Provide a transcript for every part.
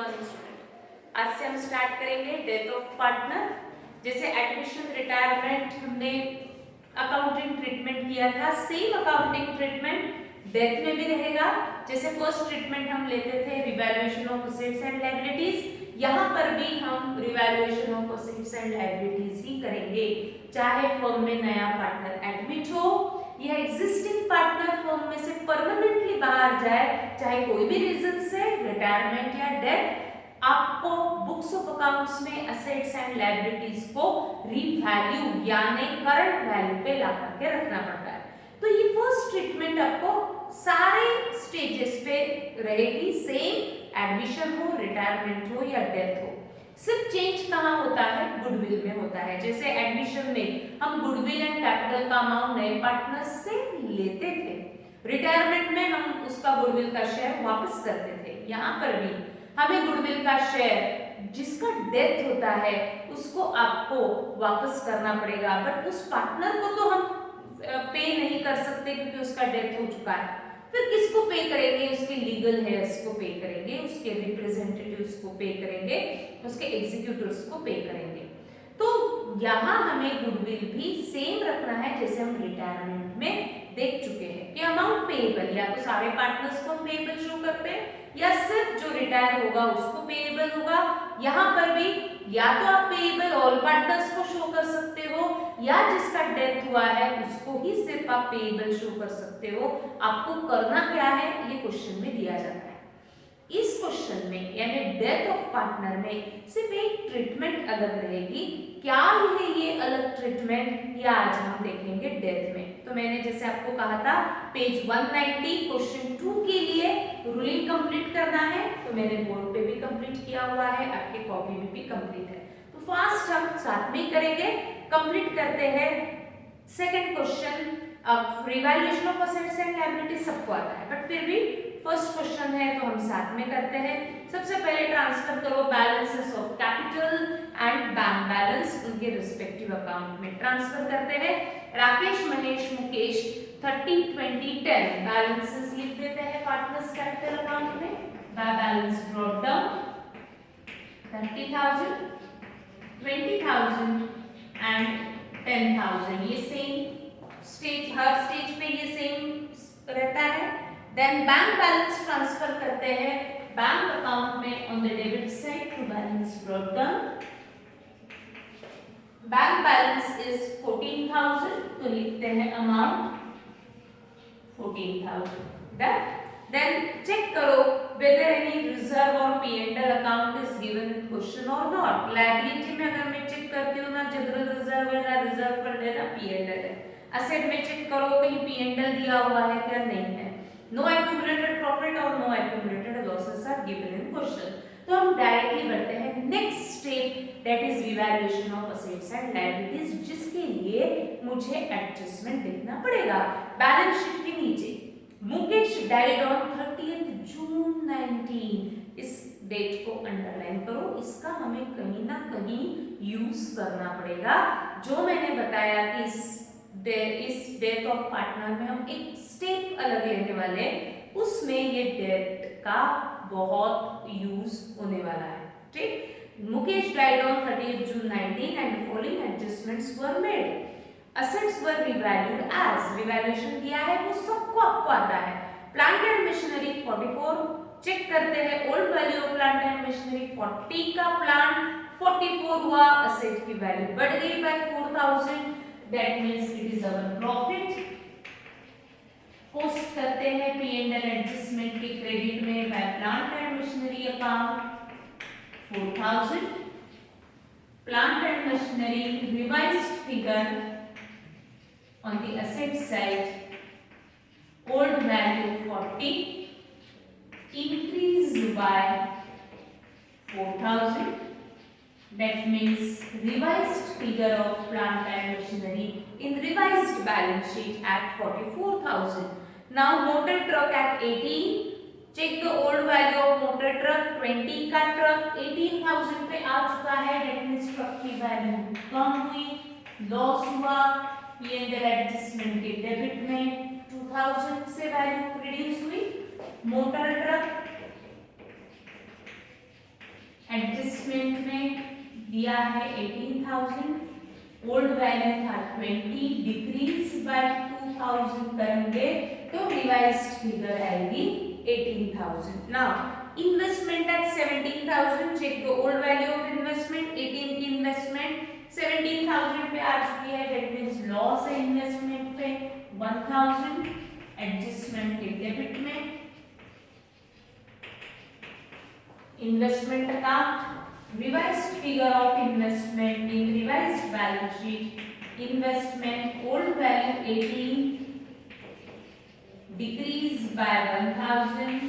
Morning student. आज से हम स्टार्ट करेंगे डेथ ऑफ पार्टनर। जैसे एडमिशन, रिटायरमेंट हमने अकाउंटिंग ट्रीटमेंट किया था, सेम अकाउंटिंग ट्रीटमेंट डेथ में भी रहेगा। जैसे फर्स्ट ट्रीटमेंट हम लेते थे revaluation of assets and liabilities, यहाँ पर भी हम revaluation of assets and liabilities ही करेंगे, चाहे फर्म में नया पार्टनर एडमिट हो या एग्जिस्टिंग पार्टनर फर्म में से परमानेंटली बाहर जाए, चाहे कोई भी रीजन से, रिटायरमेंट या डेथ, आपको बुक्स ऑफ अकाउंट्स में असेट्स एंड लायबिलिटीज को रीवैल्यू यानी करंट वैल्यू पे ला करके रखना पड़ता है। तो ये फर्स्ट ट्रीटमेंट आपको सारे स्टेजेस पे रहेगी, सेम एडमिशन हो, रिटायरमेंट हो या डेथ हो। सिर्फ चेंज कहाँ होता है? गुडविल में होता है। जैसे एडमिशन में हम गुडविल एंड कैपिटल का अमाउंट नए पार्टनर से लेते थे, रिटायरमेंट में हम उसका गुडविल का शेयर वापस करते थे। यहाँ पर भी हमें गुडविल का शेयर जिसका डेथ होता है उसको आपको वापस करना पड़ेगा, बट उस पार्टनर को तो हम पे नहीं कर सकते क्योंकि उसका डेथ हो चुका है। फिर किसको पे करेंगे? उसके लीगल हेयर्स को पे करेंगे, उसके रिप्रेजेंटेटिव्स को पे करेंगे, उसके एग्जीक्यूटिव्स को पे करेंगे। तो यहाँ हमें गुडविल भी सेम रखना है जैसे हम रिटायरमेंट में देख चुके हैं कि अमाउंट पेएबल, या तो सारे पार्टनर्स को पेएबल शो करते हैं या सिर्फ जो रिटायर होगा उसको पेएबल होगा। यहाँ पर भी या तो आप पेएबल ऑल पार्टनर्स को शो कर सकते हो या जिसका डेथ हुआ है उसको ही सिर्फ आप पेएबल शो कर सकते हो। आपको करना क्या है ये क्वेश्चन में दिया जाता है। इस क्वेश्चन में यानी डेथ ऑफ पार्टनर में सिर्फ एक ट्रीटमेंट अलग रहेगी। क्या है ये अलग ट्रीटमेंट, ये आज हम देखेंगे डेथ में। तो मैंने जैसे आपको कहा था पेज 190 क्वेश्चन 2 के लिए रूलिंग कंप्लीट करना है, तो मैंने बोर्ड पे भी कंप्लीट किया हुआ है, आपके कॉपी में भी कंप्लीट है। तो फास्ट हम साथ में ही करेंगे, कंप्लीट करते हैं। सेकंड क्वेश्चन, अब revaluation of assets and liability सबको आता है, बट फिर भी फर्स्ट क्वेश्चन है तो हम साथ में करते हैं। सबसे पहले ट्रांसफर करो balances of capital and bank balance, उनके रिस्पेक्टिव अकाउंट में ट्रांसफर करते हैं। राकेश, महेश, मुकेश 30, 20, 10 बैलेंसेस लिख देते हैं पार्टनर्स कैपिटल अकाउंट में। बैलेंस ड्रॉप डाउन 30,000, 20,000 एंड 10,000, ये सेम स्टेज, हर स्टेज पे ये सेम रहता है। देन बैंक बैलेंस ट्रांसफर करते हैं बैंक अकाउंट में on the debit side to balance drop down. Bank balance is 14,000, तो लिखते हैं अमाउंट 14,000। देन चेक करो whether any reserve or P&L account is given in question or not। Liability में अगर मैं चेक करती हूँ ना जनरल रिजर्व है ना रिजर्व फंड है ना P&L है। असेट में चेक करो कहीं P&L दिया हुआ है क्या, नहीं है। नो एक्यूमुलेटेड प्रॉफिट और no accumulated losses are given in question. तो हम डायरेक्टली बढ़ते हैं next step, that is revaluation of assets and liabilities, जिसके लिए मुझे एडजस्टमेंट देखना पड़ेगा। बैलेंस शीट के नीचे मुकेश डाइड ऑन 30th जून 19, इस डेट को अंडरलाइन करो, इसका हमें कहीं ना कहीं यूज करना पड़ेगा। जो मैंने बताया कि इस डेथ ऑफ पार्टनर में हम एक स्टेप अलग लेने वाले, उसमें ये डेट का बहुत यूज होने वाला है। ठीक, Mukesh died on 30th June 19 and following adjustments were made. Assets were revalued as, revaluation दिया है वो सबको आपको आता है। प्लांट एंड मशीनरी 44, चेक करते हैं old value of plant and machinery 40 का प्लांट 44 हुआ, असेट की वैल्यू बढ़ गई by 4,000, that means it is our profit. Post करते हैं P&L एडजस्टमेंट के क्रेडिट में by plant and machinery account 4,000, plant and machinery revised figure on the asset side, old value 40 increased by 4,000, that means revised figure of plant and machinery in revised balance sheet at 44,000. Now motor truck at 18, check the old value of motor truck 20 का truck 18,000 पे आ चुका है, that means truck की value कम हुई, loss हुआ। P&L adjustment के debit में 2000 से वैल्यू रिड्यूस हुई। मोटर ट्रक एडजस्टमेंट में दिया है 18,000, ओल्ड वैल्यू था 20, डिक्रीज बाय 2,000 करेंगे तो रिवाइज्ड फिगर आएगी 18,000। Now investment at 17,000, check the old value of investment, 18 की इन्वेस्टमेंट 17,000 पे आ चुकी है, दैट मींस लॉस है इन्वेस्टमेंट पे 1,000, एडजस्टमेंट के डेबिट में investment account, revised figure of investment in revised balance sheet, investment old value 18, decreased by 1,000,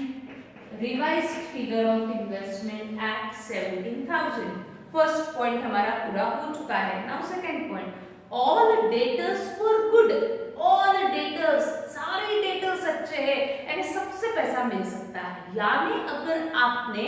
revised figure of investment at 17,000. First point हमारा पूरा हो चुका है। Now second point, all debtors were good, all debtors, सारे debtors अच्छे हैं, यानी सबसे पैसा मिल सकता है। यानी अगर आपने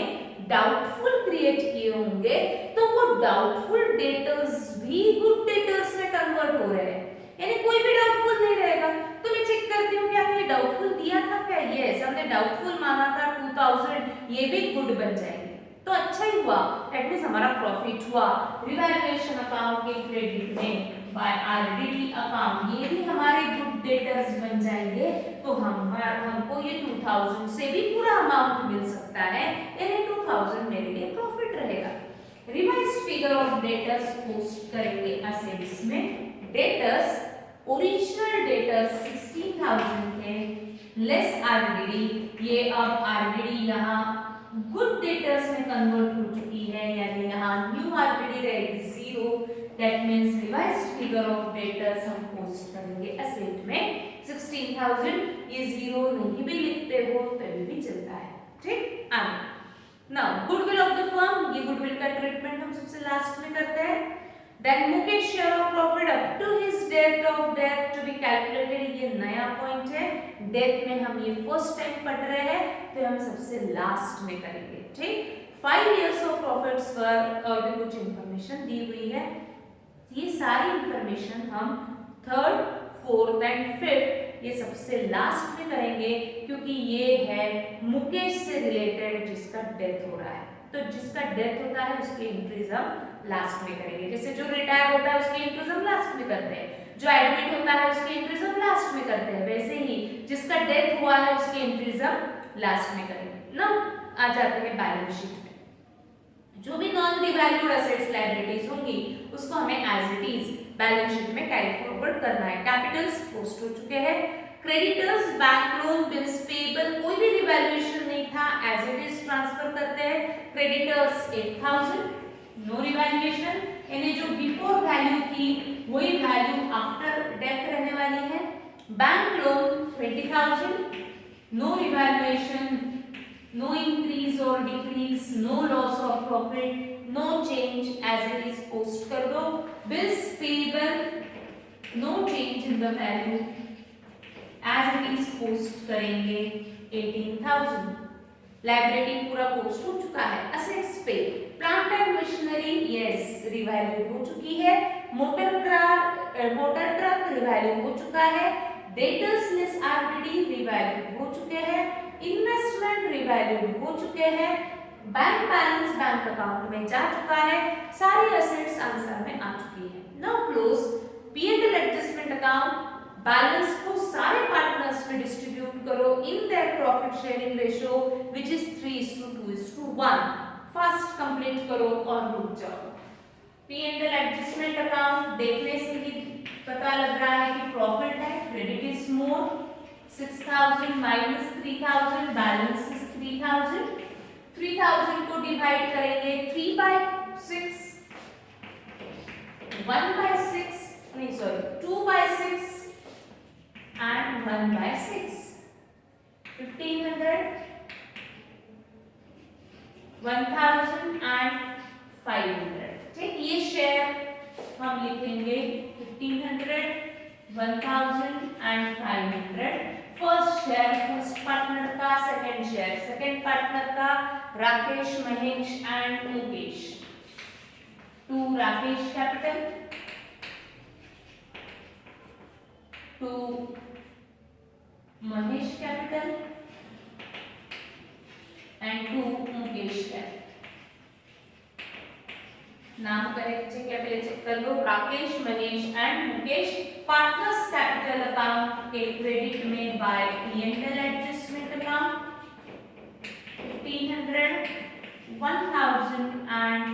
डाउटफुल क्रिएट किए होंगे तो वो डाउटफुल डेटर्स भी गुड डेटर्स में कन्वर्ट हो रहे हैं, यानी कोई भी डाउटफुल नहीं रहेगा। तो मैं चेक करती हूँ कि आपने डाउटफुल दिया था क्या, यस हमने डाउटफुल माना था 2000, ये भी गुड बन जाएंगे तो अच्छा ही हुआ, दैट मींस हमारा प्रॉफिट हुआ। रिवैल्यूएशन अकाउंट के क्रेडिट में बाय आरडीडी अकाउंट, ये भी हमारे गुड डेटर्स बन जाएंगे तो हमको ये 2000 से भी पूरा अमाउंट मिल सकता है, यानी 2000 मेरे लिए प्रॉफिट रहेगा। Revised figure of debtors post करेंगे असेट्स में। डेटर्स, ओरिजिनल डेटर्स 16,000 थे, लेस आरडीडी, ये अब आरडीडी यहाँ गुड डेटर्स में कन्वर्ट हो चुकी है, यानी यहाँ न्यू आरडीडी रहेगी 0, that means revised figure of debtors हम पोस्ट करेंगे असेट में 16,000, ये 0 नहीं भी लिखते हो तभी भी चलता है, ठीक। आगे now goodwill of the firm, ये गुडविल का ट्रीटमेंट हम सबसे लास्ट में करते हैं। Then Mukesh share of profit up to his date of death to be calculated, ये नया पॉइंट है, डेथ में हम ये फर्स्ट टाइम पढ़ रहे हैं तो हम सबसे लास्ट में करेंगे, ठीक। 5 इयर्स ऑफ प्रॉफिट्स पर और भी कुछ इंफॉर्मेशन दी हुई है, ये सारी इंफॉर्मेशन हम थर्ड, फोर्थ एंड फिफ्थ ये सबसे लास्ट में करेंगे, क्योंकि ये है मुकेश से रिलेटेड जिसका डेथ हो रहा है। तो जिसका डेथ होता है उसकी एंट्रीज हम लास्ट में करेंगे, जैसे जो रिटायर होता है उसकी एंट्रीज हम लास्ट में करते हैं, जो एडमिट होता है उसकी एंट्रीज हम लास्ट में करते हैं, वैसे ही जिसका डेथ हुआ है उसकी एंट्रीज हम लास्ट में करेंगे। ना आ जाते हैं बैलेंस शीट में, जो भी नॉन रिवैल्यूड एसेट्स लायबिलिटीज होंगी उसको हमें as it is balance sheet में कैरी फॉरवर्ड करना है। कैपिटल्स पोस्ट हो चुके हैं, creditors, bank loan, bills payable, कोई भी रिवैल्यूएशन नहीं था, एज इट इज ट्रांसफर करते हैं। क्रेडिटर्स 8,000, नो रिवैल्यूएशन, यानी जो बिफोर वैल्यू थी वही वैल्यू आफ्टर डेथ रहने वाली है। Bank loan 20,000, no revaluation, no increase or decrease, no loss or profit, no change, as it is post कर दो। bills payable, no change in the value, as it is post करेंगे 18,000। Library पूरा post हो चुका है। Assets पे plant and machinery yes revalue हो चुकी है, मोटर ट्रक रिवैल्यू हो चुका है, डेटर्स लेस आरडीडी रिवैल्यू हो चुके हैं, इन्वेस्टमेंट रिवैल्यू हो चुके हैं, बैंक बैलेंस बैंक अकाउंट में जा चुका है, सारी एसेट्स आंसर में आ चुकी है। Now close P&L adjustment account, balance को सारे पार्टनर्स में डिस्ट्रीब्यूट करो in their profit sharing ratio which is 3:2:1। Fast complete करो और रुक जाओ। P&L एडजस्टमेंट अकाउंट देखने से ही पता लग रहा है कि प्रॉफिट है, credit is more, 6,000 minus 3,000, balance is 3,000। 3,000 को डिवाइड करेंगे 3/6, 1/6, नहीं सॉरी 2/6 and 1/6, 1,500, 1,000 and 500। ठीक, ये शेयर हम लिखेंगे 1,500, 1,000 and 500। First share first partner का, सेकंड शेयर सेकंड पार्टनर का, Rakesh, Mahesh and Mukesh. To Rakesh capital, to Mahesh capital and to Mukesh capital. नाम करेक्ट है क्या पहले चेक कर लो। Rakesh, Manish and Mukesh partners capital account के क्रेडिट में by P&L adjustment account 1500, 1000 and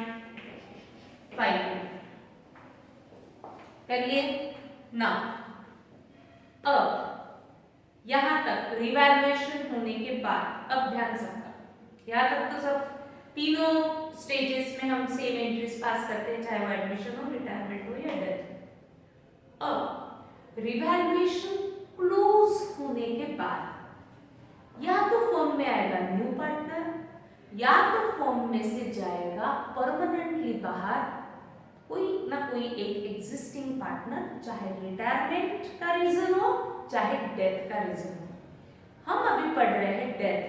500 कर लिए ना। अब यहां तक रिवैल्यूएशन होने के बाद अब ध्यान से यहां तक तो सब तीनों स्टेजेस में हम सेम एंट्रीज पास करते हैं, चाहे वो एडमिशन हो, रिटायरमेंट हो या डेथ। अब रिवैल्यूएशन क्लोज होने के बाद या तो फर्म में आएगा न्यू पार्टनर या तो फर्म में से जाएगा परमानेंटली बाहर कोई ना कोई एक एग्जिस्टिंग पार्टनर, चाहे रिटायरमेंट का रीजन हो चाहे डेथ का रीजन हो। हम अभी पढ़ रहे हैं डेथ,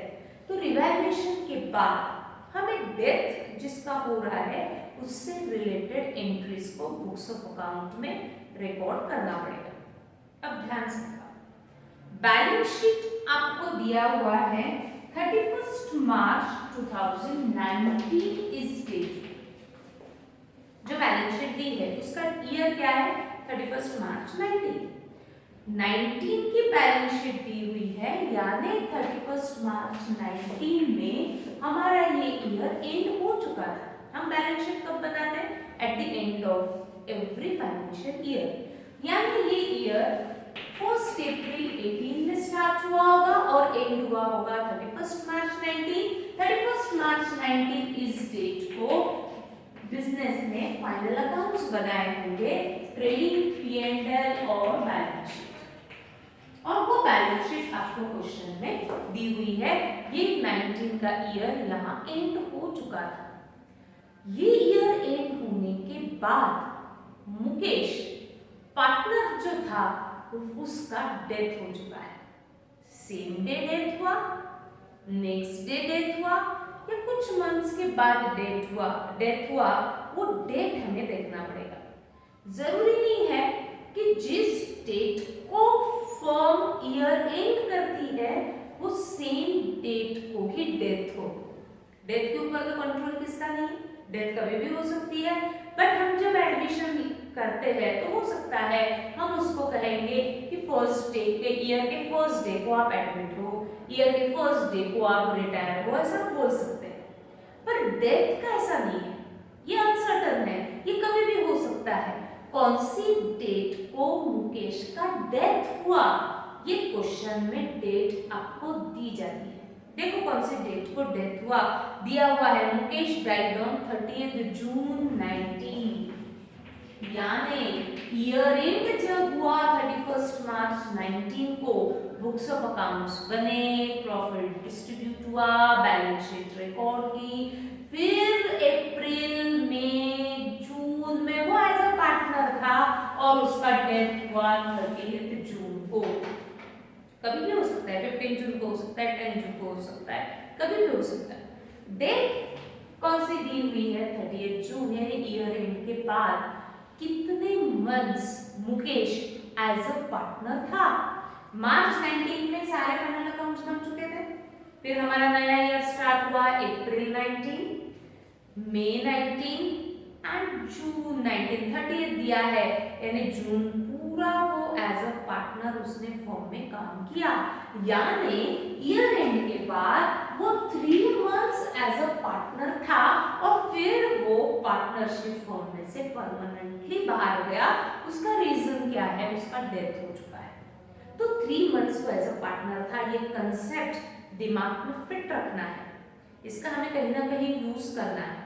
तो रिवैल्यूएशन के बाद हमें डेथ जिसका हो रहा है उससे रिलेटेड एंट्रीज को बुक्स ऑफ अकाउंट में रिकॉर्ड करना पड़ेगा। अब ध्यान से बैलेंस शीट आपको दिया हुआ है 31 मार्च 2019 इस डेट। जो बैलेंस शीट दी है उसका ईयर क्या है 31 मार्च 19 की बैलेंस शीट दी हुई है, यानी 31 मार्च 19 में हमारा ये ईयर एंड हो चुका था। हम बैलेंस शीट कब बनाते हैं? Eight the end of every financial year. यानी ये ईयर 1 अप्रैल 18 में स्टार्ट हुआ होगा और एंड हुआ होगा 31 मार्च 19। 31 मार्च 19 इस डेट को बिजनेस ने फाइनल अकाउंट्स बनाए होंगे, ट्रेडिंग, P&L और बैलेंस शीट। और वो बैलेंस शीट आपको क्वेश्चन में दी हुई है। ये 19 का ईयर यहाँ एंड हो चुका था। ये ईयर एंड होने के बाद मुकेश पार्टनर जो था उसका डेथ हो चुका है। सेम डे डेथ हुआ, नेक्स्ट डे डेथ हुआ या कुछ मंथ्स के बाद डेथ हुआ, वो डेट हमें देखना पड़ेगा। जरूरी नहीं है कि जिस डेट को फर्म ईयर एंड करती है वो सेम डेट को ही डेथ हो। डेथ के ऊपर तो कंट्रोल किसका नहीं, डेथ कभी भी हो सकती है, बट हम जब एडमिशन करते हैं तो हो सकता है हम उसको कहेंगे कि फर्स्ट डे के ईयर के फर्स्ट डे को आप एडमिट हो, ईयर के फर्स्ट डे को आप रिटायर हो, ऐसा बोल सकते हैं। पर डेथ का ऐसा नहीं है, ये अनसर्टन है, ये कभी भी हो सकता है। कौन सी डेट को मुकेश का डेथ हुआ, ये क्वेश्चन में डेट आपको दी जाती है। देखो कौन सी डेट को डेथ हुआ, दिया हुआ है मुकेश डाइड ऑन 30 जून 19। यानी ईयर एंड जब हुआ 31 मार्च 19 को, बुक्स ऑफ अकाउंट्स बने, प्रॉफिट डिस्ट्रीब्यूट हुआ, बैलेंस शीट रिकॉर्ड की, फिर अप्रैल में जून में वो एज अ पार्टनर था और उसका डेथ हुआ 30 जून को। कभी भी हो सकता है, 15 जून को हो सकता है, 10 जून को हो सकता है, कभी भी हो सकता है। डेट कौन सी दी हुई है 30 जून, यानी ईयर एंड के बाद कितने months Mukesh as a partner था। मार्च 19 में सारे फाइनल अकाउंट्स बन चुके थे, फिर हमारा नया ईयर स्टार्ट हुआ अप्रैल 19, मई 19 एंड जून 19। 30 दिया है यानी जून पूरा वो एज अ पार्टनर उसने फर्म में काम किया, यानी ईयर एंड के बाद वो 3 मंथ्स एज अ पार्टनर था और फिर वो पार्टनरशिप फर्म में से परमानेंटली बाहर गया। उसका रीजन क्या है? उसका डेथ हो चुका है। तो 3 मंथ्स वो एज अ पार्टनर था, ये कंसेप्ट दिमाग में फिट रखना है, इसका हमें कहीं ना कहीं यूज करना है।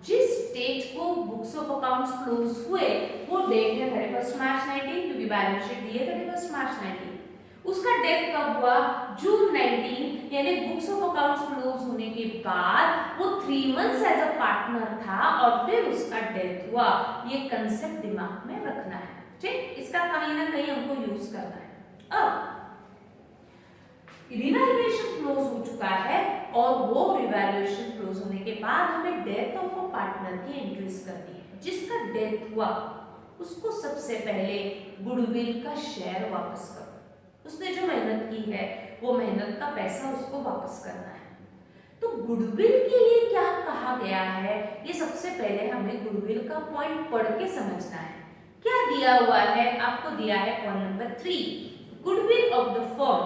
जिस डेट को बुक्स ऑफ अकाउंट्स क्लोज हुए वो डेट है 31 मार्च 19, क्योंकि बैलेंस शीट दी है 31 मार्च 19। उसका डेथ कब हुआ? जून 19, यानी बुक्स ऑफ अकाउंट्स क्लोज होने के बाद वो 3 मंथ्स एज अ पार्टनर था और फिर उसका डेथ हुआ। ये कंसेप्ट दिमाग में रखना है, ठीक? इसका कहीं ना कहीं हमको यूज करना है। अब रिवैल्यूएशन क्लोज हो चुका है और वो रिवैल्यूएशन क्लोज होने के बाद हमें डेथ ऑफ अ पार्टनर की एंट्रीज करनी है। जिसका डेथ हुआ उसको सबसे पहले गुडविल का शेयर वापस करो, उसने जो मेहनत की है वो मेहनत का पैसा उसको वापस करना है। तो गुडविल के लिए क्या कहा गया है, ये सबसे पहले हमें गुडविल का पॉइंट पढ़ के समझना है। क्या दिया हुआ है, आपको दिया है point number 3, goodwill of the firm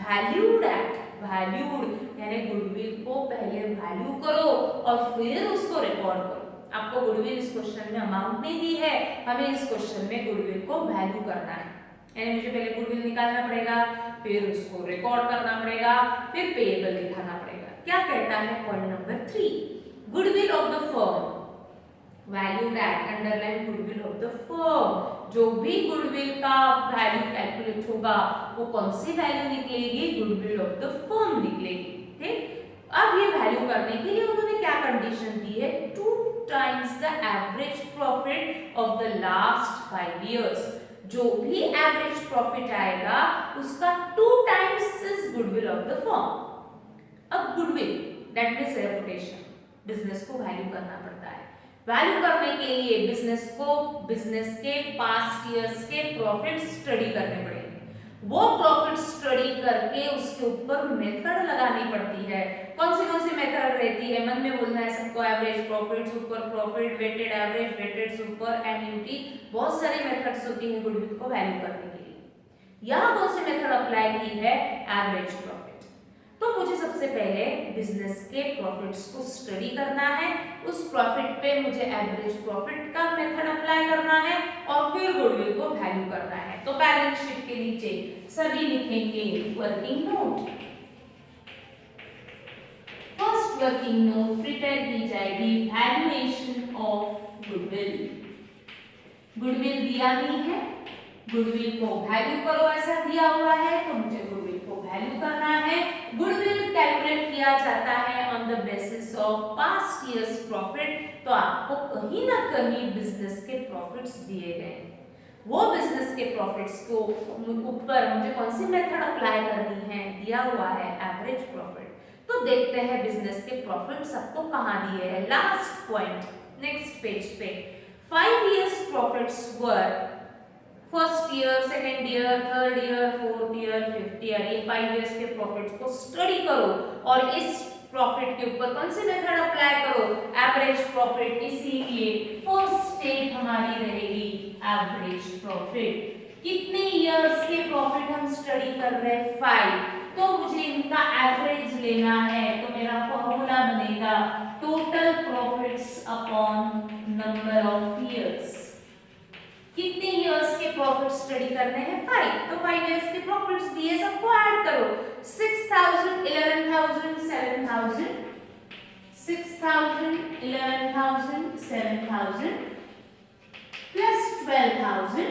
valued at, valued यानी गुडविल को पहले वैल्यू करो और फिर उसको रिकॉर्ड करो। आपको गुडविल इस क्वेश्चन में अमाउंट नहीं दी है, हमें इस क्वेश्चन में गुडविल को वैल्यू करना है, यानी मुझे पहले गुडविल निकालना पड़ेगा, फिर उसको रिकॉर्ड करना पड़ेगा, फिर पेएबल दिखाना पड़ेगा। क्या कहता है point number 3, goodwill of the firm value that, underline goodwill of the firm, जो भी गुडविल का वैल्यू कैलकुलेट होगा वो कौन सी वैल्यू निकलेगी, गुडविल ऑफ द फर्म निकलेगी। ठीक, अब ये वैल्यू करने के लिए उन्होंने क्या कंडीशन दी है, 2 times the average profit of the last 5 years, जो भी एवरेज प्रॉफिट आएगा उसका 2 times is goodwill of the firm. अब goodwill that means reputation, business को वैल्यू करना पड़ता है। वैल्यू करने के लिए बिजनेस को बिजनेस के पास्ट ईयर्स के प्रॉफिट स्टडी करने पड़ेंगे, वो प्रॉफिट स्टडी करके उसके ऊपर मेथड लगानी पड़ती है। कौन सी मेथड रहती है, मन में बोलना है सबको, average profit, super profit, weighted average, weighted super, annuity, बहुत सारी मेथड्स होती है गुडविल को वैल्यू करने के लिए। यहाँ कौन सी मेथड अप्लाई की है, एवरेज प्रॉफिट। तो मुझे सबसे पहले बिजनेस के प्रॉफिट्स को स्टडी करना है, उस प्रॉफिट पे मुझे एवरेज प्रॉफिट का मेथड अप्लाई करना है और फिर गुडविल को वैल्यू करना है। तो बैलेंस शीट के नीचे सभी लिखेंगे working note. First working note prepare की जाएगी, वैल्यूएशन ऑफ गुडविल। गुडविल दिया नहीं है, गुडविल को वैल्यू करो ऐसा दिया हुआ है, तो मुझे गुडविल को वैल्यू करना है। गुडविल कैलकुलेट किया जाता है on the basis of past years profit, तो आपको कहीं ना कहीं बिजनेस के प्रॉफिट्स दिए गए, वो बिजनेस के प्रॉफिट्स को ऊपर मुझे कौन सी मेथड अप्लाई करनी है, दिया हुआ है एवरेज प्रॉफिट। तो देखते हैं बिजनेस के प्रॉफिट्स आपको कहां दिए हैं, लास्ट पॉइंट नेक्स्ट पेज पे, 5 years profits were first year, second year, third year, fourth year, fifth year, ये 5 इयर्स के प्रॉफिट्स को स्टडी करो और इस प्रॉफिट के ऊपर कौन सी मेथड अप्लाई करो, एवरेज प्रॉफिट। इसीलिए फर्स्ट स्टेप हमारी रहेगी एवरेज प्रॉफिट। कितने इयर्स के प्रॉफिट हम स्टडी कर रहे हैं, 5, तो मुझे इनका एवरेज लेना है, तो मेरा फॉर्मूला बनेगा total profits upon number of years. कितने इयर्स के प्रॉफिट स्टडी करने हैं, 5, तो 5 इयर्स के प्रॉफिट्स दिए, सबको ऐड करो, 6000, 11000, 7000, 6000, 11000, 7000 प्लस 12000,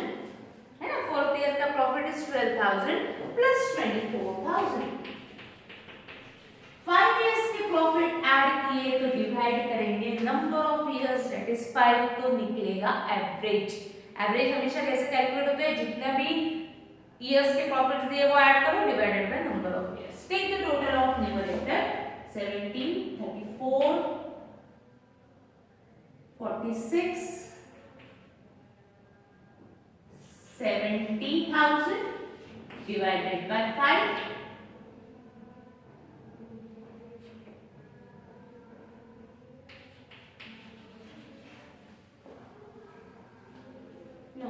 है ना, फोर्थ ईयर का प्रॉफिट इज 12000 प्लस 24000। 5 इयर्स के प्रॉफिट ऐड किए तो डिवाइड करेंगे number of years that is 5, तो निकलेगा एवरेज। एवरेज हमेशा कैसे कैलकुलेट होते हैं, जितने भी इयर्स के प्रॉफिट्स दिए वो ऐड करो divided by number of years. Take the total of numerator 17, 34, 46, 70,000 divided by 5, no,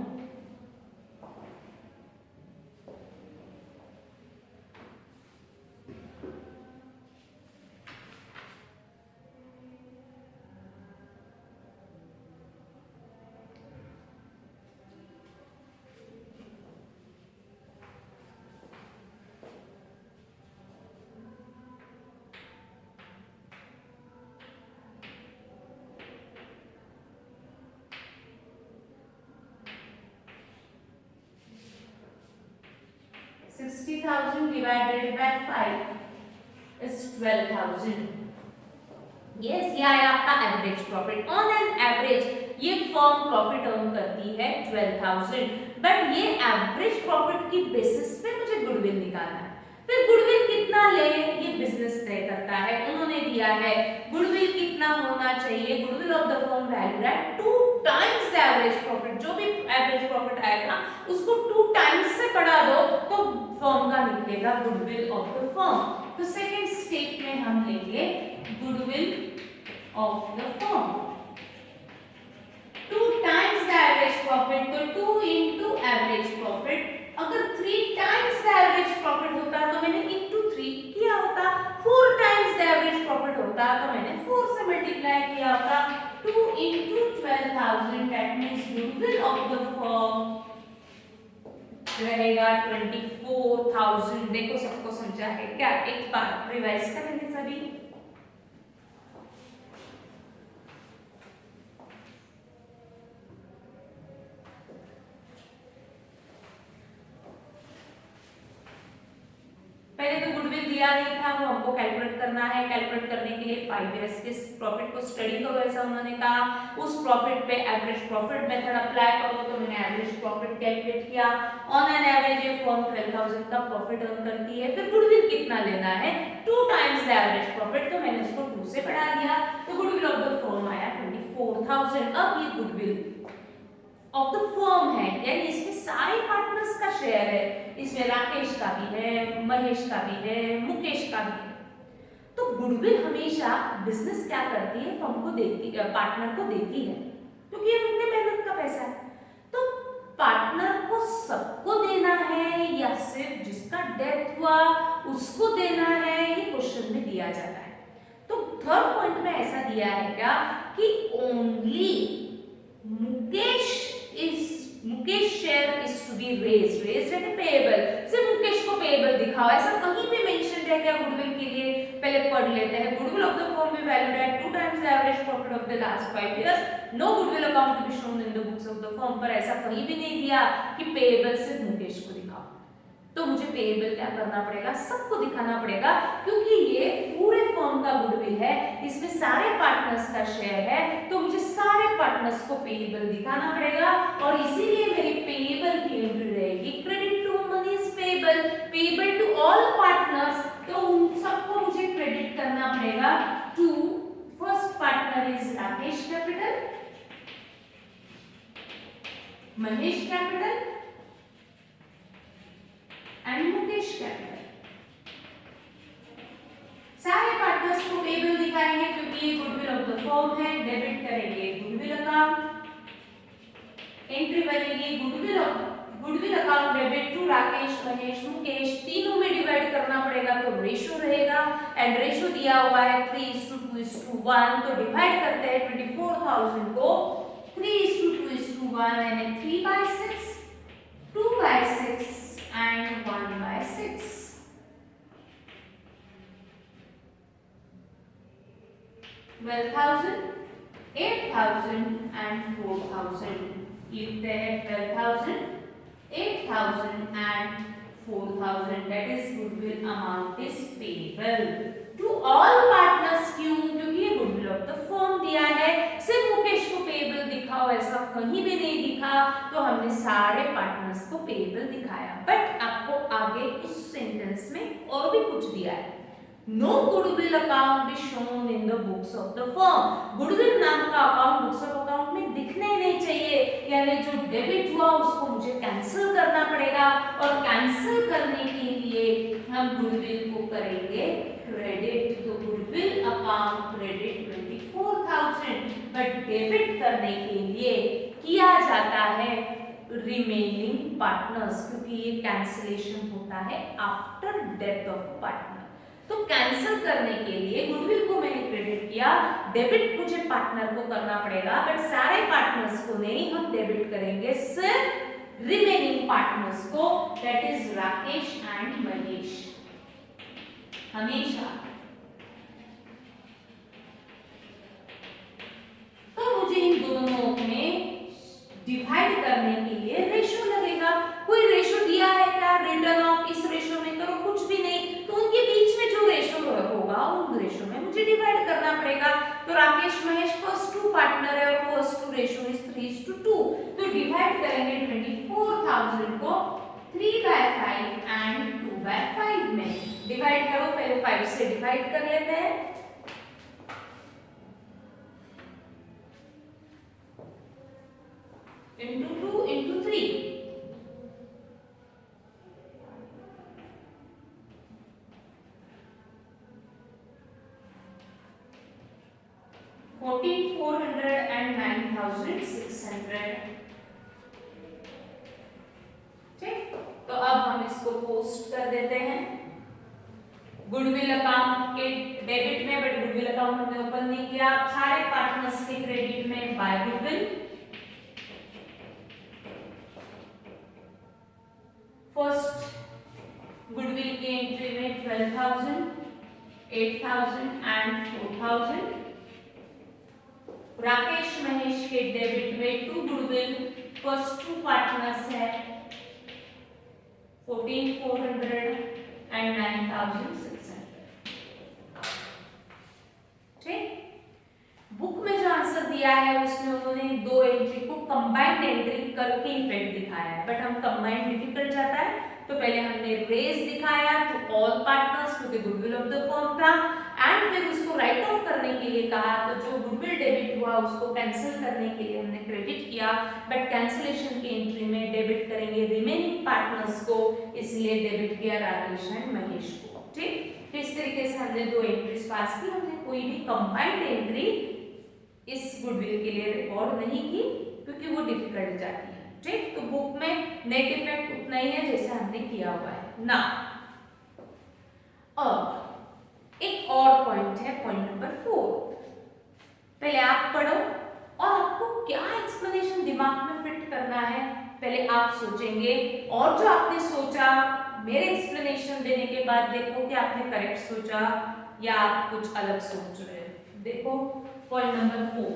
$60,000 divided by 5 is 12,000. Yes, ये आया आपका average profit. On an average ये फर्म प्रॉफिट अर्न करती है 12,000, बट ये एवरेज प्रॉफिट की बेसिस पे मुझे गुडविल निकालना है। फिर गुडविल कितना ले ये बिजनेस तय करता है। उन्होंने दिया है गुडविल कितना होना चाहिए, goodwill of the firm valued at 2 times the average profit, जो भी एवरेज प्रॉफिट आएगा उसको 2 टाइम्स से बढ़ा दो तो फर्म का निकलेगा गुडविल ऑफ द फर्म। तो सेकंड स्टेप में हम लेंगे goodwill of the firm, 2 times the average profit, तो 2 into एवरेज प्रॉफिट। अगर 3 टाइम्स द एवरेज प्रॉफिट होता तो मैंने into 3 किया होता, 4 टाइम्स द एवरेज प्रॉफिट होता तो मैंने 4 से मल्टीप्लाई किया होता। 2 into 12,000 that means goodwill of the firm रहेगा 24,000। देखो सबको समझा है क्या? एक बार रिवाइज करेंगे सभी। पहले तो गुडविल दिया नहीं था, वो हमको कैलकुलेट करना है। कैलकुलेट करने के लिए 5 इयर्स के प्रॉफिट को स्टडी करो ऐसा उन्होंने कहा। उस प्रॉफिट पे एवरेज प्रॉफिट मेथड अप्लाई करो, तो मैंने एवरेज प्रॉफिट कैलकुलेट किया। ऑन एन एवरेज ये फर्म 12,000 का प्रॉफिट अर्न करती है। फिर गुडविल कितना लेना है? 2 टाइम्स द एवरेज प्रॉफिट, तो मैंने उसको 2 से बढ़ा दिया, तो गुडविल ऑफ द फर्म आया 24,000। अब ये गुडविल ऑफ द फर्म है, यानी इसमें सारे पार्टनर्स का शेयर है। इसमें राकेश का भी है, महेश का भी है, मुकेश का भी है। तो गुडविल हमेशा बिजनेस क्या करती है? फर्म को देती, पार्टनर को देती है, क्योंकि ये उनके मेहनत का पैसा है। तो पार्टनर को सबको देना है या सिर्फ जिसका डेथ हुआ उसको देना है, ये क्वेश्चन में दिया जाता है। तो थर्ड पॉइंट में ऐसा दिया है क्या कि only Mukesh share is to be raised है पेएबल, सिर्फ मुकेश को पेएबल दिखाओ, ऐसा कहीं पे मेंशन है क्या गुडविल के लिए? पहले पढ़ लेते हैं। Goodwill of the firm be valued at 2 times the average profit of the last 5 years, no goodwill account to be shown in the books of the firm. पर ऐसा कहीं भी नहीं दिया कि पेएबल सिर्फ मुकेश को दिखाओ। तो मुझे पेएबल क्या करना पड़ेगा? सबको दिखाना पड़ेगा, क्योंकि ये पूरे फर्म का गुडविल है, इसमें सारे पार्टनर्स का शेयर है, तो मुझे सारे पार्टनर्स को पेएबल दिखाना पड़ेगा। और इसीलिए मेरी पेएबल की एंट्री रहेगी credit to money is payable to all partners, तो उन सबको मुझे क्रेडिट करना पड़ेगा to first partner is Rakesh capital, Mahesh capital and Mukesh capital. सारे पार्टनर्स को पेएबल दिखाएंगे क्योंकि ये गुडविल ऑफ द फर्म है। डेबिट करेंगे गुडविल अकाउंट, एंट्री बनेगी goodwill account debit to Rakesh, Mahesh, Mukesh, तीनों में डिवाइड करना पड़ेगा तो रेशियो रहेगा। एंड रेशियो दिया हुआ है 3:2:1, तो डिवाइड करते हैं 24,000 को 3:2:1 यानी 3/6, 2/6 and 1/6। 12,000, 8,000 and 4,000। लिखते हैं 12,000, 8,000 and 4,000, that is goodwill amount is payable to all partners। क्यों? क्योंकि ये गुडविल ऑफ द फर्म दिया है, सिर्फ मुकेश को पेएबल दिखाओ ऐसा कहीं भी नहीं दिखा, तो हमने सारे पार्टनर्स को पेएबल दिखाया। बट आपको आगे उस सेंटेंस में और भी कुछ दिया है, no goodwill account is shown in the books of the firm. Goodwill नाम का अकाउंट बुक्स ऑफ अकाउंट में दिखना ही नहीं चाहिए, यानी जो डेबिट हुआ उसको मुझे कैंसिल करना पड़ेगा, और कैंसिल करने के लिए हम गुडविल को करेंगे क्रेडिट। तो goodwill account credit 24,000, but debit करने के लिए किया जाता है रिमेनिंग पार्टनर्स, क्योंकि ये कैंसिलेशन होता है आफ्टर डेथ ऑफ पार्टनर। तो कैंसिल करने के लिए गुडविल को मैंने क्रेडिट किया, डेबिट मुझे पार्टनर को करना पड़ेगा, बट सारे पार्टनर्स को नहीं, हम डेबिट करेंगे सिर्फ रिमेनिंग पार्टनर्स को, that is Rakesh and Mahesh. हमेशा तो मुझे इन दोनों में डिवाइड करने के लिए रेशियो लगेगा। कोई रेशियो दिया है क्या? रिटर्न ऑफ इस रेशियो में करो, कुछ भी नहीं, तो उनके बीच में जो रेशियो होगा उन रेशियो में मुझे डिवाइड करना पड़ेगा। तो राकेश महेश फर्स्ट 2 पार्टनर है और फर्स्ट 2 रेशियो इज 3:2, तो डिवाइड करेंगे 24,000 को 3/5 एंड 2/5 में। डिवाइड करो, पहले 5 से डिवाइड कर लेते हैं। into 2 into 3. 14,400 and 9,600. ठीक, तो अब हम इसको पोस्ट कर देते हैं गुडविल अकाउंट के डेबिट में, बट गुडविल अकाउंट हमने ओपन नहीं किया। सारे पार्टनर्स के क्रेडिट में बाय गुडविल। फर्स्ट गुडविल की एंट्री में 12,000, 8,000 एंड 4,000। राकेश महेश के डेबिट में 2 गुडविल, फर्स्ट 2 पार्टनर्स है 14,400 एंड 9,600। ठीक, बुक में जो आंसर दिया है उसमें उन्होंने 2 एंट्री को कंबाइंड एंट्री करके इफेक्ट दिखाया है, बट हम कंबाइंड डिफिकल्ट जाता है तो पहले हमने रेज दिखाया टू ऑल पार्टनर्स क्योंकि गुडविल ऑफ द फर्म था, एंड फिर उसको राइट ऑफ करने के लिए कहा तो जो गुडविल डेबिट हुआ उसको कैंसिल करने के लिए हमने क्रेडिट किया, बट कैंसिलेशन की एंट्री में डेबिट करेंगे रिमेनिंग पार्टनर्स को, इसलिए डेबिट किया राकेश एंड महेश को। ठीक, तो इस तरीके से हमने 2 एंट्रीज पास की। हमने कोई भी कंबाइंड एंट्री इस गुडविल के लिए रिकॉर्ड नहीं की क्योंकि वो डिफिकल्ट जाती है। ठीक, तो बुक में नेट इफेक्ट उतना ही है जैसे हमने किया हुआ है ना। अब एक और पॉइंट है, पॉइंट नंबर 4। पहले आप पढ़ो और आपको क्या एक्सप्लेनेशन दिमाग में फिट करना है पहले आप सोचेंगे, और जो आपने सोचा मेरे एक्सप्लेनेशन देने के बाद देखो कि आपने करेक्ट सोचा या आप कुछ अलग सोच रहे हो। देखो पॉइंट नंबर 4,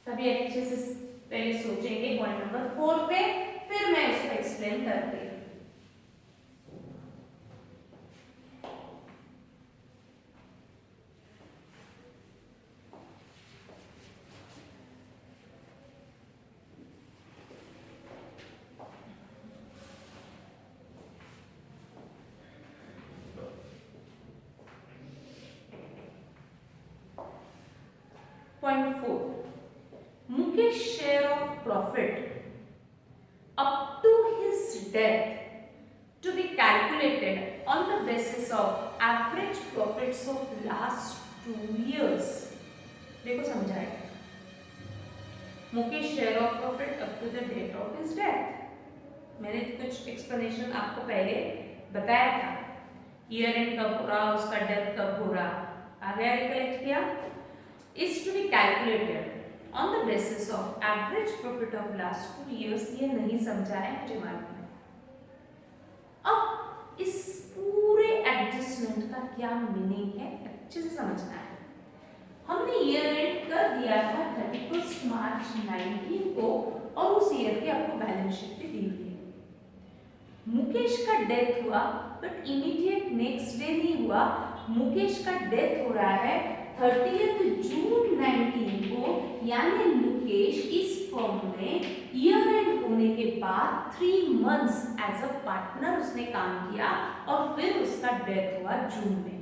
सभी अच्छे से पहले सोचेंगे पॉइंट नंबर 4 पे, फिर मैं उसको एक्सप्लेन करती हूँ। Point 4, Mukesh share of profit up to his death to be calculated on the basis of average profits of last 2 years. देखो समझाए, Mukesh share of profit up to the date of his death. मैंने कुछ explanation आपको पहले बताया था, year and कब हो रहा, उसका डेथ कब हो रहा, आ गया, रिकलेक्ट किया। is to be calculated on the basis of average profit of last 2 years। ये नहीं समझा है मुझे मालूम है। अब इस पूरे एडजस्टमेंट का क्या मीनिंग है अच्छे से समझना है। हमने ईयर एंड कर दिया था 31 मार्च 19 को और उस ईयर की आपको बैलेंस शीट भी दी हुई है। मुकेश का डेथ हुआ बट इमीडिएट नेक्स्ट डे नहीं हुआ, मुकेश का डेथ हो रहा है 30 जून 19 को, यानी मुकेश इस फर्म में ईयर एंड होने के बाद 3 मंथ्स एज अ पार्टनर उसने काम किया और फिर उसका डेथ हुआ जून में।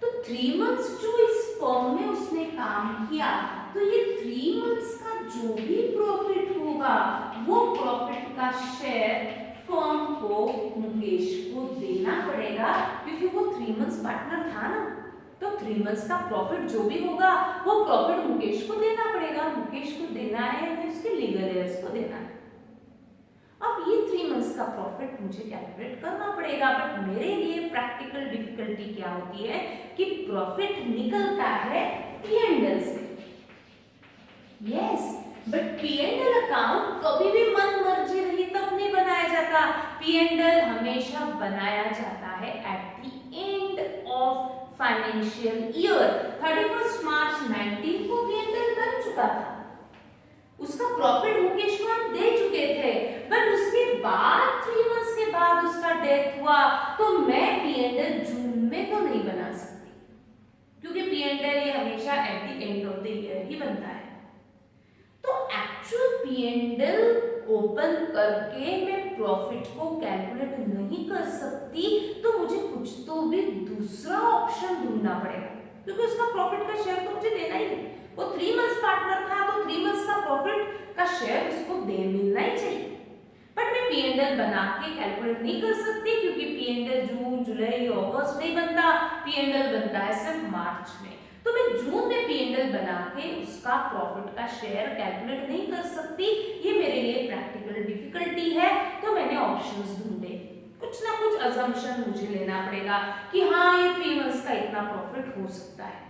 तो 3 मंथ्स जो इस फर्म में उसने काम किया, तो ये 3 मंथ्स का जो भी प्रॉफिट होगा वो प्रॉफिट का शेयर फर्म को मुकेश को देना पड़ेगा, क्योंकि वो 3 मंथ्स पार्टनर था ना, तो 3 मंथ्स का प्रॉफिट जो भी होगा वो प्रॉफिट मुकेश को देना पड़ेगा। मुकेश को देना है या उसके लीगल हेयर्स को देना है। अब ये 3 मंथ्स का प्रॉफिट मुझे कैलकुलेट करना पड़ेगा, बट मेरे लिए प्रैक्टिकल डिफिकल्टी क्या होती है कि प्रॉफिट निकलता है P&L से। यस, बट P&L अकाउंट कभी भी मन मर्जी रही तब नहीं बनाया जाता। P&L हमेशा बनाया जाता है eight the end of financial year. 31 मार्च 19 को P&L बन चुका था, उसका प्रॉफिट मुकेश को हम दे चुके थे, बट उसके बाद 3 मंथ्स के बाद उसका डेथ हुआ, तो मैं P&L जून में तो नहीं बना सकती, क्योंकि P&L ये हमेशा at the end of the year ही बनता है। तो एक्चुअल P&L ओपन करके मैं प्रॉफिट को कैलकुलेट नहीं कर सकती, तो मुझे कुछ तो भी दूसरा ऑप्शन ढूंढना पड़ेगा, क्योंकि उसका प्रॉफिट का शेयर तो मुझे देना ही है। वो 3 मंथ्स पार्टनर था तो 3 मंथ्स का प्रॉफिट का शेयर उसको दे मिलना ही चाहिए। बट मैं P&L बना के कैलकुलेट नहीं कर सकती क्योंकि P&L जून जुलाई अगस्त नहीं बनता, P&L बनता है सिर्फ मार्च में। तो मैं जून में P&L बना के उसका प्रॉफिट का शेयर कैलकुलेट नहीं कर सकती, ये मेरे लिए प्रैक्टिकल डिफिकल्टी है। तो मैंने ऑप्शंस ढूंढे, कुछ ना कुछ अजम्पशन मुझे लेना पड़ेगा कि हाँ ये 3 मंथ्स का इतना प्रॉफिट हो सकता है।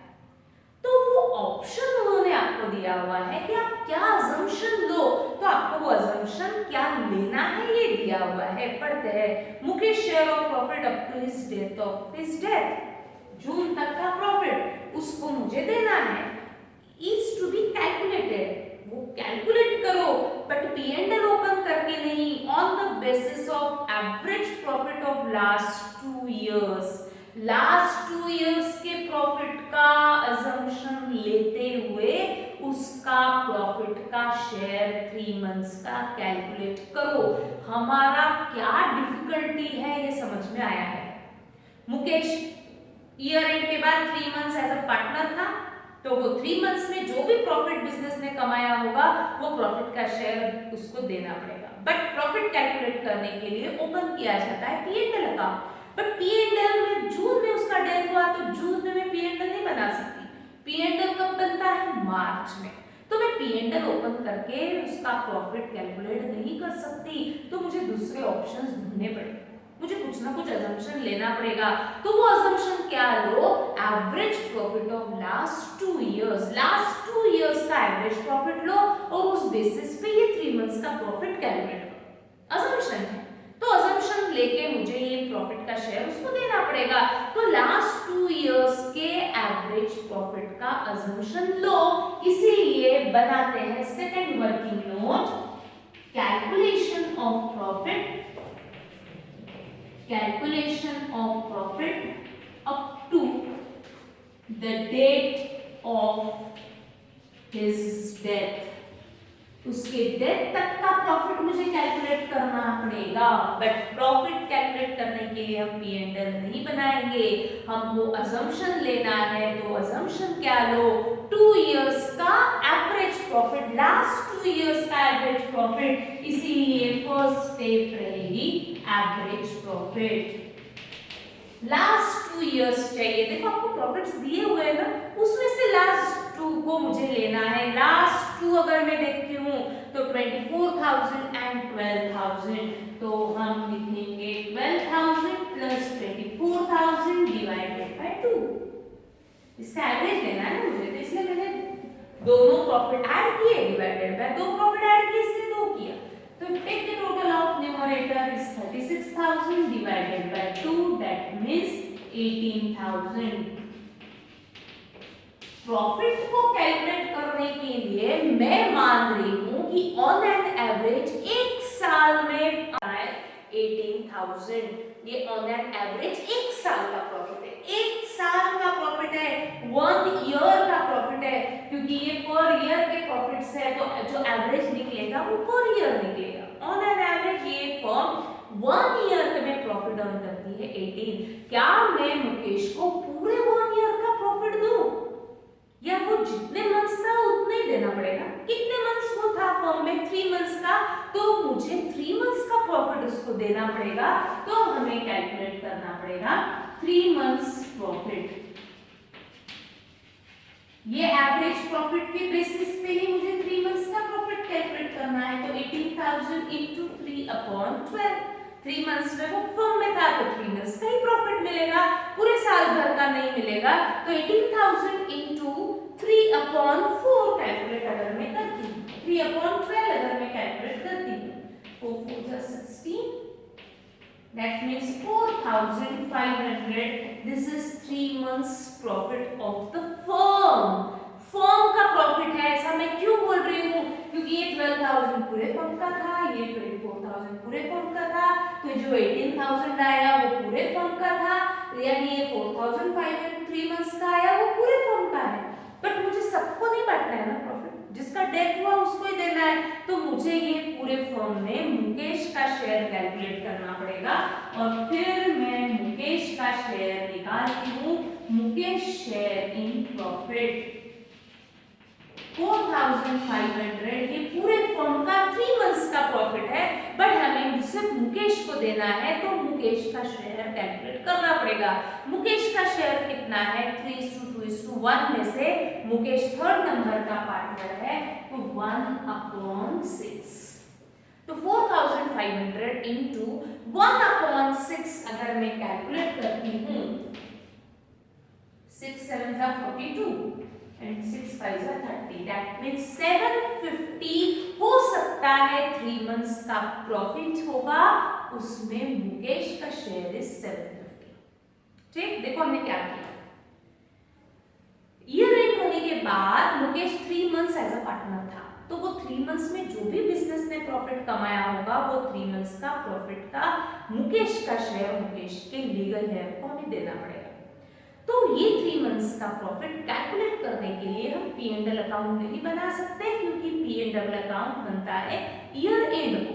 तो वो ऑप्शन उन्होंने आपको दिया हुआ है कि आप क्या अजम्पशन लो, तो आपको वो अजम्पशन क्या लेना है ये दिया हुआ है। पढ़ते हैं, Mukesh share of profit up to his date of his death, जून तक का प्रॉफिट उसको मुझे देना है, इज टू बी कैलकुलेटेड। वो कैलकुलेट करो बट P&L ओपन करके नहीं, on the basis of average profit of last 2 years. Last 2 years के प्रॉफिट का अजम्पशन लेते हुए उसका प्रॉफिट का शेयर 3 मंथ्स का कैलकुलेट करो। हमारा क्या डिफिकल्टी है ये समझ में आया है। मुकेश ईयर एंड के बाद 3 मंथ्स एज अ पार्टनर था, तो वो 3 मंथ्स में जो भी प्रॉफिट बिजनेस ने कमाया होगा वो प्रॉफिट का शेयर उसको देना पड़ेगा। बट प्रॉफिट कैलकुलेट करने के लिए ओपन किया जाता है P&L अकाउंट। बट P&L में जून में उसका डेथ हुआ तो जून में मैं P&L नहीं बना सकती, P&L कब बनता है? मार्च में। तो मैं P&L ओपन करके उसका प्रॉफिट कैलकुलेट नहीं कर सकती, तो मुझे दूसरे ऑप्शंस ढूंढने पड़ेंगे, मुझे कुछ ना कुछ अजम्पशन लेना पड़ेगा। तो वो अजम्पशन क्या लो? Average profit of last 2 years, last 2 years का एवरेज प्रॉफिट लो और उस बेसिस पे ये 3 मंथ्स का प्रॉफिट कैलकुलेट करो। अजम्पशन है, तो अजम्पशन लेके मुझे ये प्रॉफिट का शेयर उसको देना पड़ेगा। तो लास्ट 2 इयर्स के एवरेज प्रॉफिट का अजम्पशन लो, इसीलिए बनाते हैं second working note, calculation of profit, calculation of profit up to the date of his death। उसके डेथ तक का प्रॉफिट मुझे कैलकुलेट करना पड़ेगा। बट प्रॉफिट कैलकुलेट करने के लिए हम P&L नहीं बनाएंगे, हमको अजम्पशन लेना है। तो अजम्पशन क्या लो? 2 इयर्स का एवरेज प्रॉफिट, लास्ट 2 इयर्स का एवरेज प्रॉफिट, इसीलिए फर्स्ट स्टेप रहेगी एवरेज प्रॉफिट। लास्ट 2 इयर्स चाहिए, देखो आपको प्रॉफिट्स दिए हुए हैं ना, उसमें से लास्ट 2 को मुझे लेना है। लास्ट 2 अगर मैं देखती हूँ तो 24,000 एंड 12,000, तो हम लिखेंगे 12,000 प्लस 24,000 डिवाइडेड बाय 2। इसका एवरेज लेना है ना मुझे, तो इसलिए मैंने दोनों प्रॉफिट ऐड किए, डिवाइडेड बाय 2 प्रॉफिट ऐड किए, इसलिए 2 किया। तो take the total of numerator is 36,000 divided by 2, that means 18,000। Profit को कैलकुलेट करने के लिए मैं मान रही हूं कि ऑन एन एवरेज एक साल में आए 18,000। ये ऑन एन एवरेज एक साल का प्रॉफिट है, एक साल का प्रॉफिट है, 1 ईयर का प्रॉफिट है, क्योंकि ये पर ईयर के प्रॉफिट्स है, तो जो एवरेज निकलेगा वो पर ईयर निकलेगा। ऑन एन एवरेज ये फर्म 1 ईयर में प्रॉफिट अर्न करती है 18। क्या मैं मुकेश को पूरे 1 ईयर का प्रॉफिट दूं, या वो जितने मंथ्स था उतने ही देना पड़ेगा? कितने मंथ्स वो था फर्म में? 3 मंथ्स का, तो मुझे 3 मंथ्स का प्रॉफिट उसको देना पड़ेगा। तो हमें कैलकुलेट करना पड़ेगा 3 मंथ्स प्रॉफिट। ये एवरेज प्रॉफिट के बेसिस पे ही मुझे 3 मंथ्स का प्रॉफिट कैलकुलेट करना है। तो 18,000 into 3/12, 3 मंथ्स में वो फर्म में था तो 3 मंथ्स का ही प्रॉफिट मिलेगा, पूरे साल भर का नहीं मिलेगा। तो 18,000 into 3/4 कैलकुलेट अगर मैं करती हूँ, 3/12 अगर मैं कैलकुलेट करती हूँ, 4 4 16, that means 4,500। this is 3 months profit of the firm। Firm का प्रॉफिट है, ऐसा मैं क्यों बोल रही हूँ? क्योंकि ये 12,000 पूरे फर्म का था, ये 24,000 पूरे फर्म का था, तो जो 18,000 आया वो पूरे फर्म का था, यानी ये 4,500 3 मंथ्स का आया वो पूरे फर्म का है। बट मुझे सबको नहीं बांटना है ना प्रॉफिट, जिसका डेथ हुआ उसको ही देना है। तो मुझे ये पूरे फर्म में मुकेश का शेयर कैलकुलेट करना पड़ेगा और फिर मैं मुकेश का शेयर निकालती हूँ, मुकेश शेयर इन प्रॉफिट। 4500 ये पूरे फर्म का 3 मंथ्स का प्रॉफिट है, बट हमें सिर्फ मुकेश को देना है तो मुकेश का शेयर कैलकुलेट करना पड़ेगा। मुकेश का शेयर कितना है 3:2:1 में से मुकेश थर्ड नंबर का पार्टनर है तो 1/6, तो 4500 इंटू 1/6 अगर मैं कैलकुलेट करती हूँ 6 7 42 and 6 5 30, that means 750 हो सकता है 3 मंथ्स का प्रॉफिट होगा, उसमें मुकेश का शेयर इज 750। ठीक, देखो हमने क्या किया, ईयर एंड होने के बाद Mukesh 3 months as a partner था, तो वो 3 मंथ्स में जो भी बिजनेस ने प्रॉफिट कमाया होगा वो 3 मंथ्स का प्रॉफिट का मुकेश का शेयर, मुकेश के लीगल हेयर को हमें देना पड़ेगा। तो ये 3 मंथ्स का प्रॉफिट कैलकुलेट करने के लिए हम पी एंड एल अकाउंट नहीं बना सकते, क्योंकि पी एंड एल अकाउंट बनता है ईयर एंड को।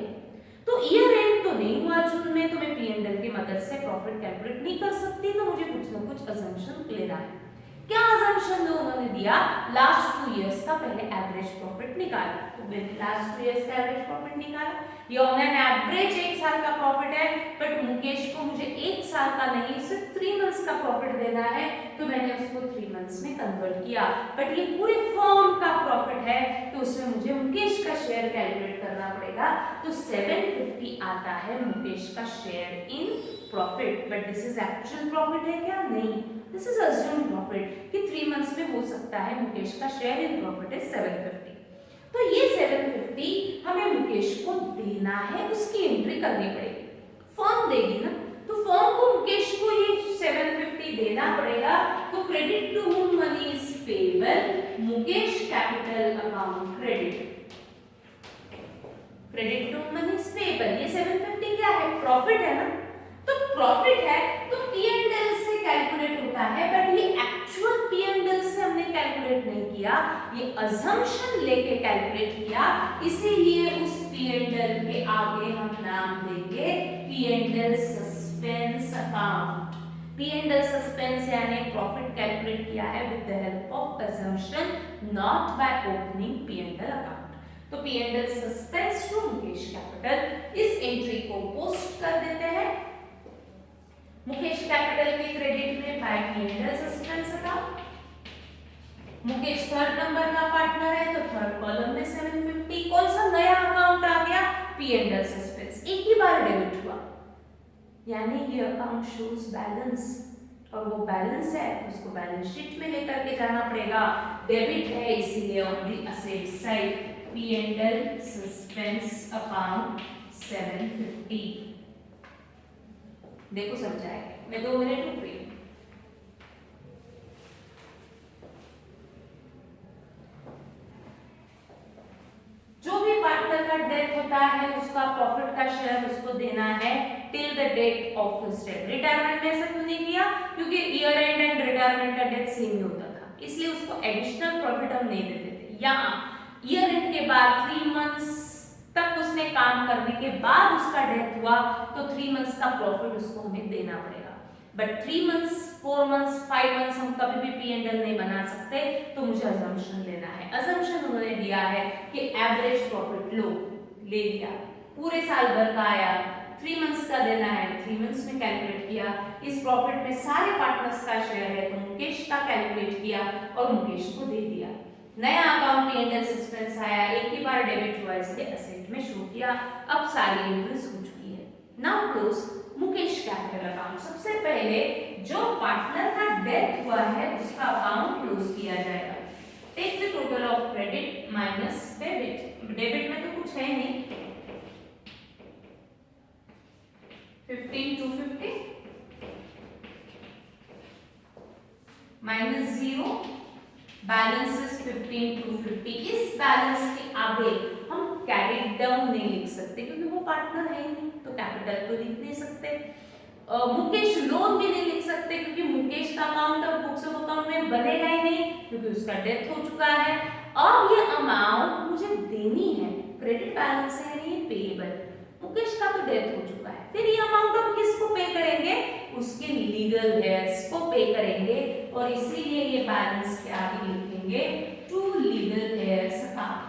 तो ईयर एंड तो नहीं हुआ जून में, तो मैं पी एंड एल की मदद से प्रॉफिट कैलकुलेट नहीं कर सकती, तो मुझे कुछ ना कुछ अजम्पशन लेना है। क्या अजम्पशन उन्होंने दिया, लास्ट 2 इयर्स का पहले एवरेज प्रॉफिट निकाला, तो मैंने लास्ट 2 इयर्स का एवरेज प्रॉफिट निकाला, ये ऑन एन एवरेज 1 साल का प्रॉफिट है, बट मुकेश को मुझे 1 साल का नहीं सिर्फ 3 मंथ्स का प्रॉफिट देना है, तो मैंने उसको 3 मंथ्स में कन्वर्ट किया, बट ये पूरे फर्म का प्रॉफिट है तो उसमें मुझे मुकेश का शेयर कैलकुलेट करना पड़ेगा, तो 750 आता है मुकेश का share in profit, but this is actual profit है क्या, नहीं, दिस इज अज्यूम्ड प्रॉफिट कि 3 मंथ्स में हो सकता है मुकेश का शेयर इन प्रॉफिट इज 750। तो ये 750 हमें मुकेश को देना है, उसकी एंट्री करनी पड़ेगी, फर्म देगी ना, तो फर्म को मुकेश को ये 750 देना पड़ेगा, तो credit to whom money is payable, Mukesh capital account credit, credit to money is payable, ये 750 क्या है, प्रॉफिट है ना, तो प्रॉफिट है तो पी एंड एल से कैलकुलेट होता है, बट ये एक्चुअल पी एंड एल से हमने कैलकुलेट नहीं किया, ये अजम्पशन लेके कैलकुलेट किया, इसीलिए उस पी एंड एल के आगे हम नाम देंगे P and L suspense account. P and L suspense यानी प्रॉफिट कैलकुलेट किया है with the help of assumption, not by opening P and L account, तो P and L suspense to Mukesh capital, इस एंट्री को पोस्ट कर देते हैं Mukesh capital के क्रेडिट में by P and L suspense account. Mukesh third number का पार्टनर है तो थर्ड कॉलम में 750, कौन सा नया अकाउंट आ गया, पी एंड एल सस्पेंस, एक ही बार डेबिट हुआ, यानी ये अकाउंट शोज बैलेंस, और वो बैलेंस है उसको बैलेंस शीट में लेकर के जाना पड़ेगा, डेबिट है इसीलिए on the asset side P and L suspense account 750। देखो समझाएगा, मैं 2 मिनट रुक रही हूं। जो भी पार्टनर का डेथ होता है उसका प्रॉफिट का शेयर उसको देना है till the date of his death. Retirement में ऐसा क्यों नहीं किया, क्योंकि ईयर एंड एंड रिटायरमेंट का डेथ सेम ही होता था, इसलिए उसको एडिशनल प्रॉफिट हम नहीं देते थे। यहाँ ईयर एंड के बाद 3 मंथ्स तक उसने काम करने के बाद उसका डेथ हुआ तो 3 मंथ्स का प्रॉफिट उसको हमें देना पड़ेगा, बट 3 मंथ्स 4 मंथ्स 5 मंथ्स हम कभी भी पी एंड एल नहीं बना सकते, तो मुझे अजम्पशन लेना है। अजम्पशन उन्होंने दिया है कि एवरेज प्रॉफिट लो ले लिया, पूरे साल भर का आया, 3 मंथ्स का देना है, 3 मंथ्स में कैलकुलेट किया, इस प्रॉफिट में सारे पार्टनर्स का शेयर है तो मुकेश का कैलकुलेट किया और मुकेश को दे दिया। नया account P and L suspense आया, एक ही बार डेबिट हुआ इसलिए एसेट में शो किया, अब सारी एंट्रीज हो चुकी है। Now close Mukesh capital account. सबसे पहले जो पार्टनर का डेथ हुआ है उसका अकाउंट क्लोज किया जाएगा। Take the total of credit minus debit, debit में तो कुछ है नहीं, 15,250 माइनस 0, बैलेंस इज 15,250। इस बैलेंस के आगे हम कैरी डाउन नहीं लिख सकते क्योंकि वो पार्टनर है ही नहीं, तो कैपिटल तो लिख नहीं सकते। मुकेश लोन भी नहीं लिख सकते क्योंकि मुकेश का अकाउंट अब बुक्स ऑफ अकाउंट में बनेगा ही नहीं क्योंकि उसका डेथ हो चुका है। अब ये अमाउंट मुझे देनी है, क्रेडिट बैलेंस है यानी पेएबल, मुकेश का तो डेथ हो चुका है, फिर ये अमाउंट हम किसको पे करेंगे, उसके लीगल हेयर्स को पे करेंगे, और इसीलिए ये बैलेंस के आगे लिखेंगे टू लीगल हेयर्स अकाउंट,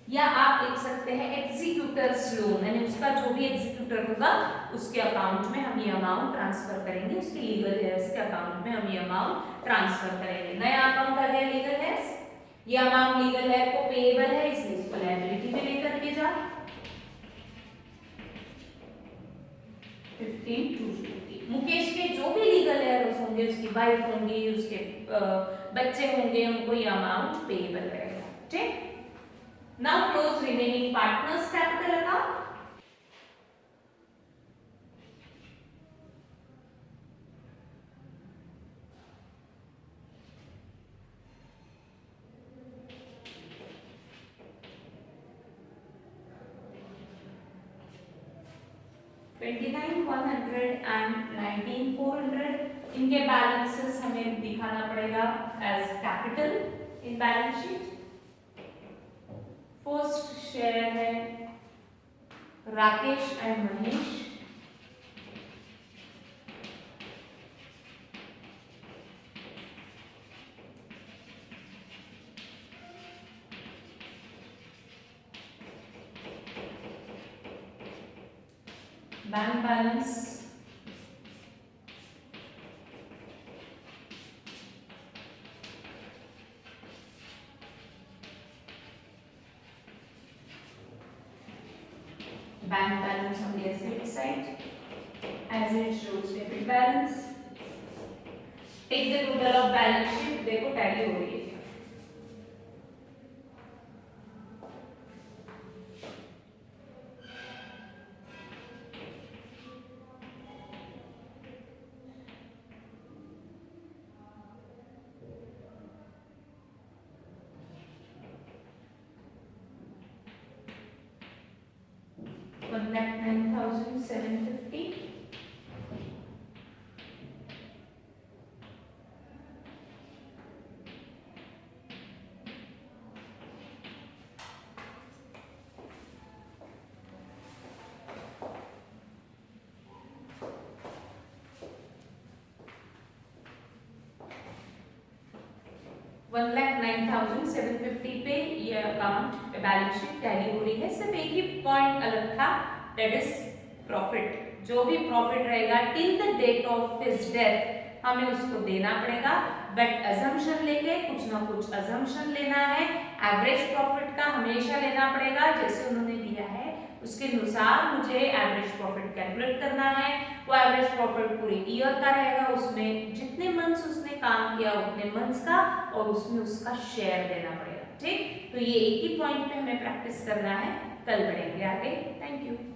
या आप लिख सकते हैं एग्जीक्यूटर्स लोन, यानी उसका जो भी एग्जीक्यूटर होगा उसके अकाउंट में हम ये अमाउंट ट्रांसफर करेंगे, उसके लीगल हेयर्स के अकाउंट में हम ये अमाउंट ट्रांसफर करेंगे। नया अकाउंट आ गया लीगल हेयर्स, ये अमाउंट लीगल हेयर को पेएबल है इसलिए इसको लायबिलिटी में लेकर के जा 15,250। मुकेश के जो भी लीगल हेयर्स होंगे, उसकी वाइफ होंगी, उसके बच्चे होंगे, उनको ये अमाउंट पेएबल रहेगा। ठीक, now close remaining partners capital account। $29,100 and $19,400 इनके बैलेंसेस हमें दिखाना पड़ेगा as capital in balance sheet. First share है Rakesh and Manish, bank balance bank balance on the asset side as it shows debit balance। take the total of balance sheet, देखो tally हो रही है। $1,09,750। $1,09,750 पे ये अकाउंट बैलेंस शीट टैली हो रही है। सिर्फ एक ही पॉइंट अलग था, दैट इज प्रॉफिट। जो भी प्रॉफिट रहेगा till the date of his death हमें उसको देना पड़ेगा, बट अजम्पशन लेके कुछ ना कुछ अजम्पशन लेना है। एवरेज प्रॉफिट का हमेशा लेना पड़ेगा, जैसे उन्होंने दिया है उसके अनुसार मुझे एवरेज प्रॉफिट कैलकुलेट करना है। वो एवरेज प्रॉफिट पूरे ईयर का रहेगा, उसमें जितने मंथ्स उसने काम किया उतने मंथ्स का, और उसमें उसका शेयर देना पड़ेगा। ठीक, तो ये एक ही पॉइंट पे हमें प्रैक्टिस करना है, कल बढ़ेंगे आगे। Thank you.